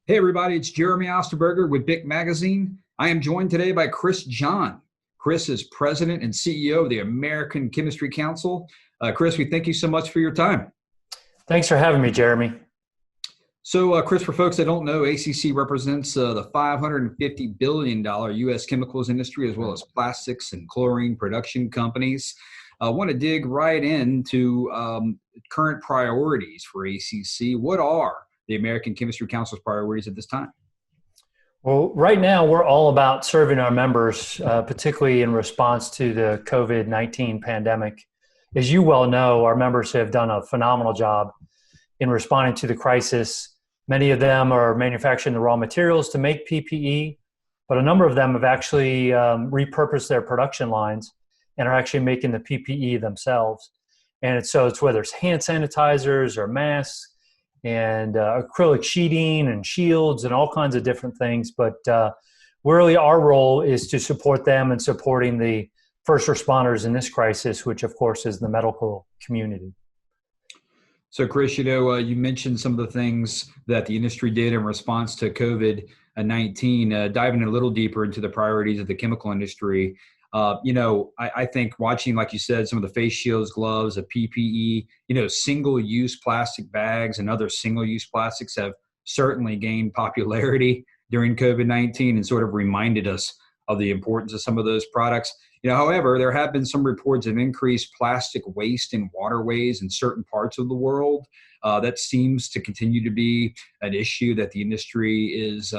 Hey everybody, it's Jeremy Osterberger with BIC Magazine. I am joined today by Chris Jahn. Chris is President and CEO of the American Chemistry Council. Chris, we thank you so much for your time. Thanks for having me, Jeremy. So, Chris, for folks that don't know, ACC represents the $550 billion U.S. chemicals industry, as well as plastics and chlorine production companies. I want to dig right into current priorities for ACC. What are the American Chemistry Council's priorities at this time? Well, right now we're all about serving our members, particularly in response to the COVID-19 pandemic. As you well know, our members have done a phenomenal job in responding to the crisis. Many of them are manufacturing the raw materials to make PPE, but a number of them have actually repurposed their production lines and are actually making the PPE themselves. And it's whether it's hand sanitizers or masks and acrylic sheeting and shields and all kinds of different things. But really our role is to support them and supporting the first responders in this crisis, which of course is the medical community. So, Chris, you mentioned some of the things that the industry did in response to COVID-19. Diving a little deeper into the priorities of the chemical industry, I think watching, like you said, some of the face shields, gloves, the PPE, single-use plastic bags and other single-use plastics have certainly gained popularity during COVID-19 and sort of reminded us of the importance of some of those products. However, there have been some reports of increased plastic waste in waterways in certain parts of the world. That seems to continue to be an issue that the industry is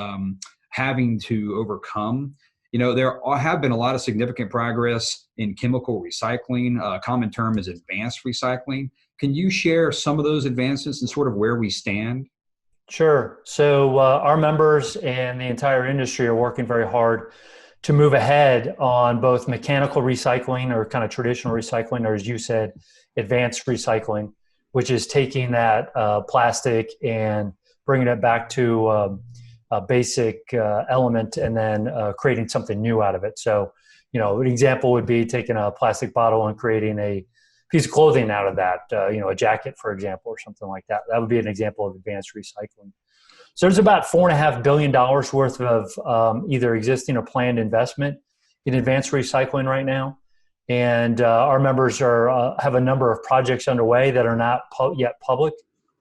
having to overcome. There have been a lot of significant progress in chemical recycling. A common term is advanced recycling. Can you share some of those advances and sort of where we stand? Sure. So our members and the entire industry are working very hard to move ahead on both mechanical recycling or kind of traditional recycling, or as you said, advanced recycling, which is taking that plastic and bringing it back to a basic element and then creating something new out of it. So, an example would be taking a plastic bottle and creating a piece of clothing out of that, a jacket, for example, or something like that. That would be an example of advanced recycling. So there's about $4.5 billion worth of either existing or planned investment in advanced recycling right now. And our members have a number of projects underway that are not yet public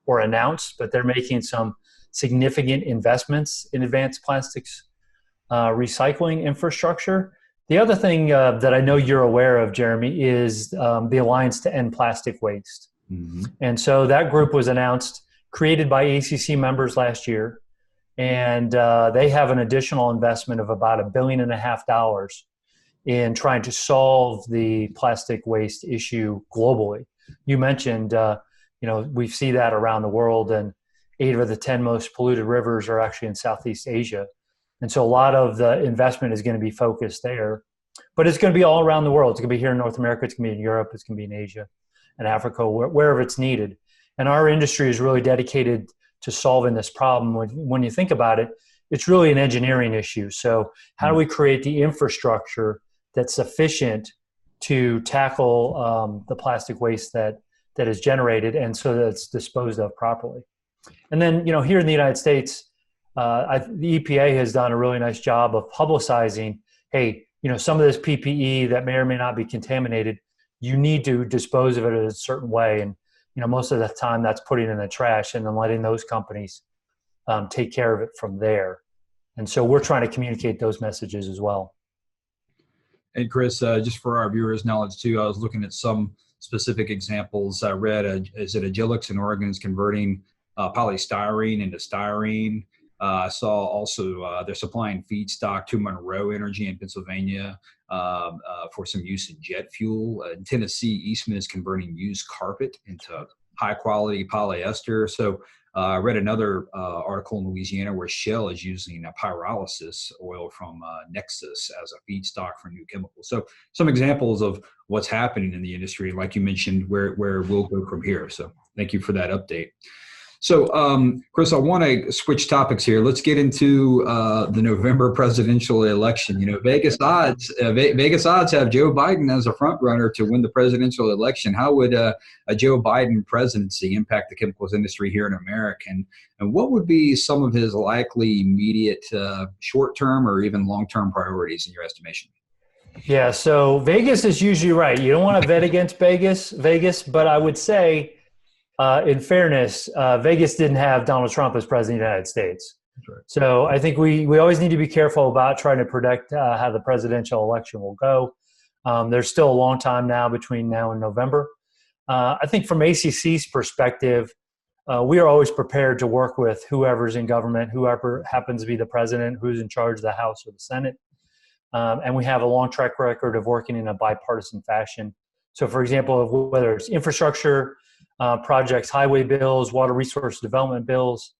or announced, but they're making some significant investments in advanced plastics recycling infrastructure. The other thing that I know you're aware of, Jeremy, is the Alliance to End Plastic Waste. Mm-hmm. And so that group was created by ACC members last year, and they have an additional investment of about $1.5 billion in trying to solve the plastic waste issue globally. You mentioned, we see that around the world, and 8 of the 10 most polluted rivers are actually in Southeast Asia. And so a lot of the investment is going to be focused there, but it's going to be all around the world. It's going to be here in North America, it's going to be in Europe, it's going to be in Asia and Africa, wherever it's needed. And our industry is really dedicated to solving this problem. When you think about it, it's really an engineering issue. So how do we create the infrastructure that's sufficient to tackle the plastic waste that is generated and so that it's disposed of properly? And then, here in the United States, the EPA has done a really nice job of publicizing, hey, some of this PPE that may or may not be contaminated, you need to dispose of it in a certain way. And most of the time that's putting it in the trash and then letting those companies take care of it from there. And so we're trying to communicate those messages as well. And Chris, just for our viewers' knowledge too, I was looking at some specific examples. I read, is it Agilix in Oregon is converting polystyrene into styrene. I saw also they're supplying feedstock to Monroe Energy in Pennsylvania for some use in jet fuel. In Tennessee, Eastman is converting used carpet into high-quality polyester. So I read another article in Louisiana where Shell is using a pyrolysis oil from Nexus as a feedstock for new chemicals. So some examples of what's happening in the industry, like you mentioned, where we'll go from here. So thank you for that update. So, Chris, I want to switch topics here. Let's get into the November presidential election. You know, Vegas odds have Joe Biden as a front runner to win the presidential election. How would a Joe Biden presidency impact the chemicals industry here in America? And what would be some of his likely immediate short-term or even long-term priorities in your estimation? Yeah, so Vegas is usually right. You don't want to bet against Vegas, but I would say, in fairness, Vegas didn't have Donald Trump as president of the United States. Right. So I think we always need to be careful about trying to predict how the presidential election will go. There's still a long time now between now and November. I think from ACC's perspective, we are always prepared to work with whoever's in government, whoever happens to be the president, who's in charge of the House or the Senate. And we have a long track record of working in a bipartisan fashion. So, for example, whether it's infrastructure projects, highway bills, water resource development bills,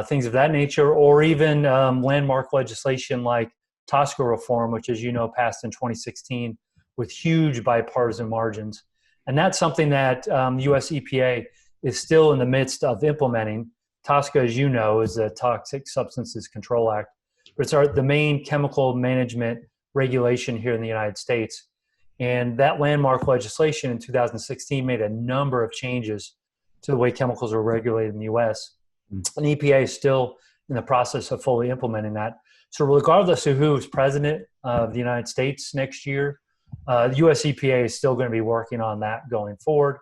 things of that nature, or even landmark legislation like TSCA reform, which, as you know, passed in 2016 with huge bipartisan margins. And that's something that the U.S. EPA is still in the midst of implementing. TSCA, as you know, is the Toxic Substances Control Act. It's the main chemical management regulation here in the United States. And that landmark legislation in 2016 made a number of changes to the way chemicals are regulated in the U.S. And EPA is still in the process of fully implementing that. So regardless of who is president of the United States next year, the U.S. EPA is still going to be working on that going forward.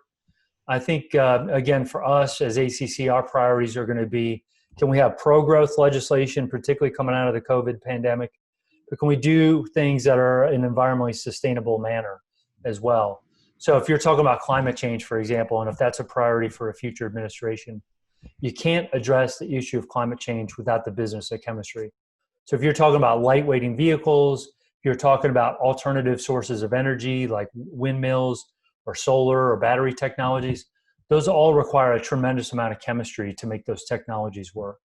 I think, again, for us as ACC, our priorities are going to be, can we have pro-growth legislation, particularly coming out of the COVID pandemic? But can we do things that are in an environmentally sustainable manner as well? So if you're talking about climate change, for example, and if that's a priority for a future administration, you can't address the issue of climate change without the business of chemistry. So if you're talking about lightweighting vehicles, if you're talking about alternative sources of energy like windmills or solar or battery technologies, those all require a tremendous amount of chemistry to make those technologies work.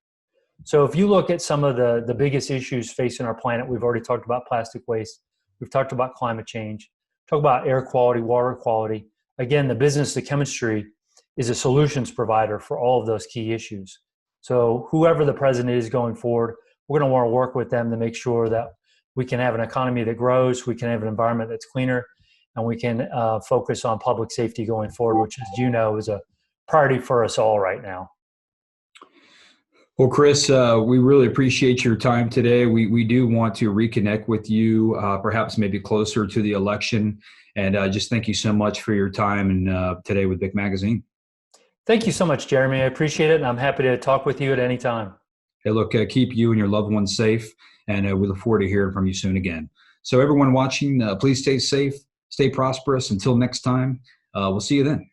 So if you look at some of the biggest issues facing our planet, we've already talked about plastic waste. We've talked about climate change, talk about air quality, water quality. Again, the business of chemistry is a solutions provider for all of those key issues. So whoever the president is going forward, we're going to want to work with them to make sure that we can have an economy that grows, we can have an environment that's cleaner, and we can focus on public safety going forward, which, as you know, is a priority for us all right now. Well, Chris, we really appreciate your time today. We do want to reconnect with you, perhaps maybe closer to the election. And just thank you so much for your time and today with Vic Magazine. Thank you so much, Jeremy. I appreciate it, and I'm happy to talk with you at any time. Hey, look, keep you and your loved ones safe, and we look forward to hearing from you soon again. So everyone watching, please stay safe, stay prosperous. Until next time, we'll see you then.